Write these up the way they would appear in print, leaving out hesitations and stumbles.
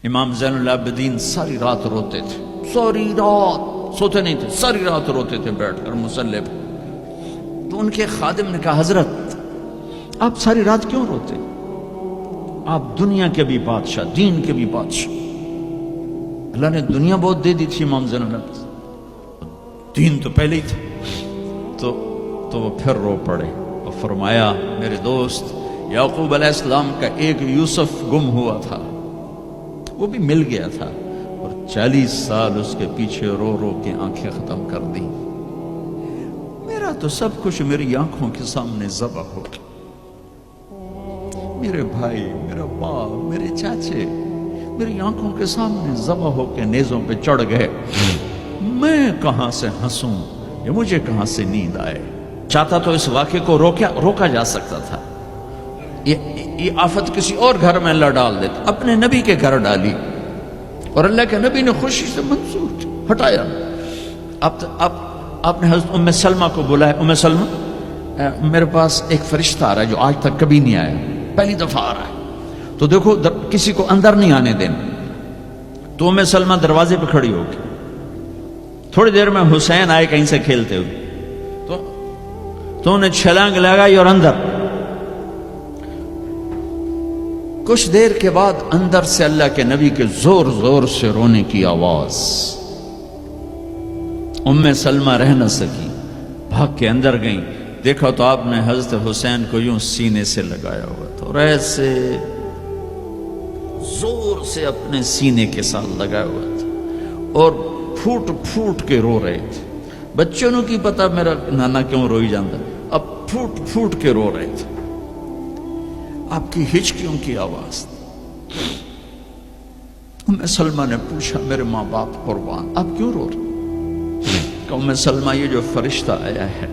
امام زین العابدین ساری رات روتے تھے، ساری رات سوتے نہیں تھے، ساری رات روتے تھے بیٹھ کر مصلی پہ۔ تو ان کے خادم نے کہا حضرت آپ ساری رات کیوں روتے؟ آپ دنیا کے بھی بادشاہ، دین کے بھی بادشاہ، اللہ نے دنیا بہت دے دی تھی امام زین العابدین، دین تو پہلے ہی تھا۔ تو وہ پھر رو پڑے اور فرمایا میرے دوست یعقوب علیہ السلام کا ایک یوسف گم ہوا تھا، وہ بھی مل گیا تھا، اور 40 سال اس کے پیچھے رو رو کے آنکھیں ختم کر دی۔ میرا تو سب کچھ میری آنکھوں کے سامنے ذبح ہو گیا، میرے بھائی، میرا باپ، میرے چاچے میری آنکھوں کے سامنے ذبح ہو کے نیزوں پہ چڑھ گئے، میں کہاں سے ہنسوں یا مجھے کہاں سے نیند آئے؟ چاہتا تو اس واقعے کو روکا جا سکتا تھا، یہ آفت کسی اور گھر میں اللہ ڈال دیتا، اپنے نبی کے گھر ڈالی، اور اللہ کے نبی نے خوشی سے منظور ہٹایا۔ آپ نے حضرت ام سلمہ کو بلایا، ام سلمہ میرے پاس ایک فرشتہ آ رہا ہے جو آج تک کبھی نہیں آیا، پہلی دفعہ آ رہا ہے، تو دیکھو کسی کو اندر نہیں آنے دینا۔ تو ام سلمہ دروازے پہ کھڑی ہو گئی، تھوڑی دیر میں حسین آئے کہیں سے کھیلتے ہوئے، تو انہیں چھلانگ لگائی اور اندر۔ کچھ دیر کے بعد اندر سے اللہ کے نبی کے زور زور سے رونے کی آواز، ام سلمہ رہ نہ سکی، بھاگ کے اندر گئیں، دیکھا تو آپ نے حضرت حسین کو یوں سینے سے لگایا ہوا تھا، اور ایسے زور سے اپنے سینے کے ساتھ لگایا ہوا تھا، اور پھوٹ پھوٹ کے رو رہے تھے۔ بچوں نے کی پتا میرا نانا کیوں روئی جاندہ، اب پھوٹ پھوٹ کے رو رہے تھے، آپ کی ہچکیوں کی آواز۔ ام سلمہ نے پوچھا میرے ماں باپ قربان آپ کیوں رو رہے؟ کہ ام سلمہ یہ جو فرشتہ آیا ہے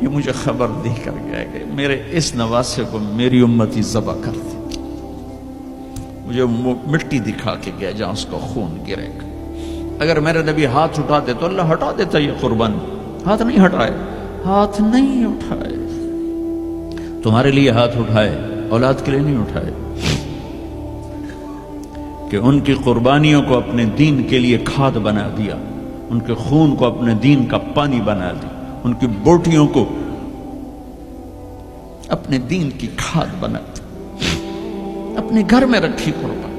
یہ مجھے خبر دے کر گیا کہ میرے اس نواسے کو میری امتی ذبح کر دی، مجھے مٹی دکھا کے گیا جہاں اس کا خون گرے گا، اگر میرے نبی ہاتھ اٹھا دے تو اللہ ہٹا دیتا یہ قربان، ہاتھ نہیں ہٹائے، ہاتھ نہیں اٹھائے، تمہارے لیے ہاتھ اٹھائے، اولاد کے لیے نہیں اٹھائے، کہ ان کی قربانیوں کو اپنے دین کے لیے کھاد بنا دیا، ان کے خون کو اپنے دین کا پانی بنا دیا، ان کی بوٹیوں کو اپنے دین کی کھاد بنا دی، اپنے گھر میں رکھی قربان۔